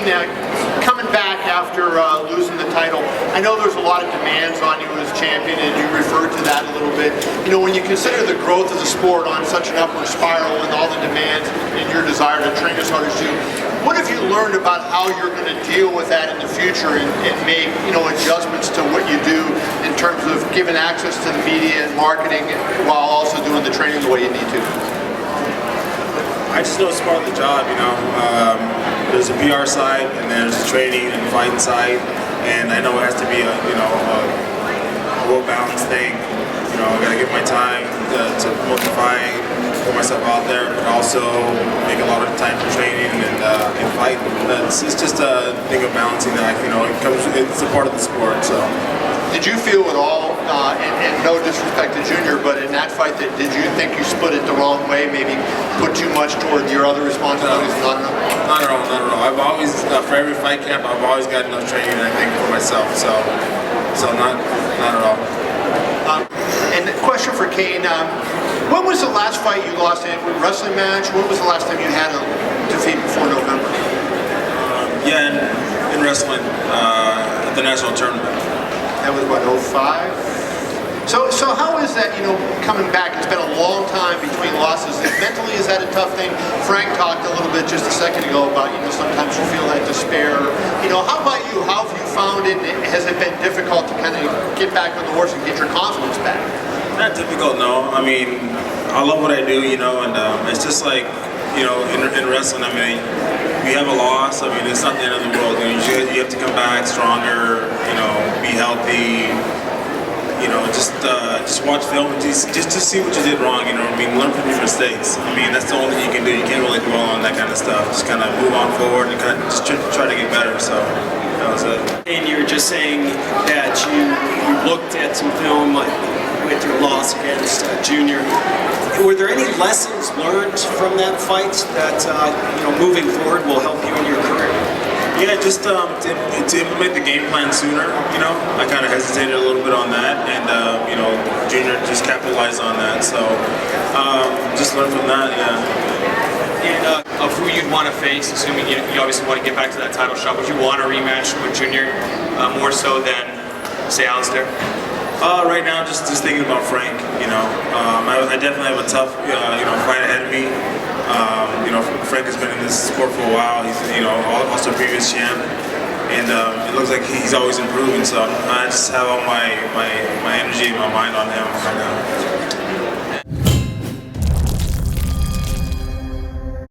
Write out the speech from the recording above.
Cain, coming back after losing the title, I know there's a lot of demands on you as champion, and you referred to that a little bit. You know, when you consider the growth of the sport on such an upward spiral and all the demands and your desire to train as hard as you, what have you learned about how you're going to deal with that in the future and make, you know, adjustments to what you do in terms of giving access to the media and marketing while also doing the training the way you need to? I just know it's part of the job, you know. There's a PR side, and there's the training and fighting side, and I know it has to be a, you know, a well-balanced thing. You know, I got to give my time to multiply, put myself out there, but also make a lot of time for training and fight. It's just a thing of balancing that, you know, it's a part of the sport. So. Did you feel at all, and no disrespect to Junior, but in that fight, did you think you split it the wrong way, maybe put too much toward your other responsibilities? No, not at all, not at all. I've always, for every fight camp, I've always got enough training, I think, for myself. So not at all. And the question for Cain, when was the last fight you lost in a wrestling match? When was the last time you had a defeat before November? Yeah, in wrestling, at the national tournament. That was what, 05? So how is that, you know, coming back? It's been a long time between losses. Mentally, is that a tough thing? Frank talked a little bit just a second ago about, you know, sometimes you feel that despair. You know, how about you? How have you found it? Has it been difficult to kind of get back on the horse and get your confidence back? Not difficult, no. I mean, I love what I do, you know, and it's just like, you know, in wrestling, I mean, you have a loss, I mean, it's not the end of the world. You know, you have to come back stronger, you know, be healthy, you know, just watch film and just to see what you did wrong, you know what I mean? Learn from your mistakes. I mean, that's the only thing you can do. You can't really dwell on that kind of stuff. Just kind of move on forward and kind of just try to get better, so that was it. And you were just saying that you looked at some film with your loss against Junior. Were there any lessons learned from that fight that, you know, moving forward will help you in your career? Yeah, just to implement the game plan sooner, you know. I kind of hesitated a little bit on that, and, you know, Junior just capitalized on that, so just learn from that, yeah. And of who you'd want to face, assuming you obviously want to get back to that title shot, would you want a rematch with Junior more so than, say, Alistair? Right now, just thinking about Frank, you know. I definitely have a tough, you know, fight ahead of me. You know, Frank has been in this sport for a while. He's, you know, also a previous champ, and it looks like he's always improving. So I just have all my energy and my mind on him right now.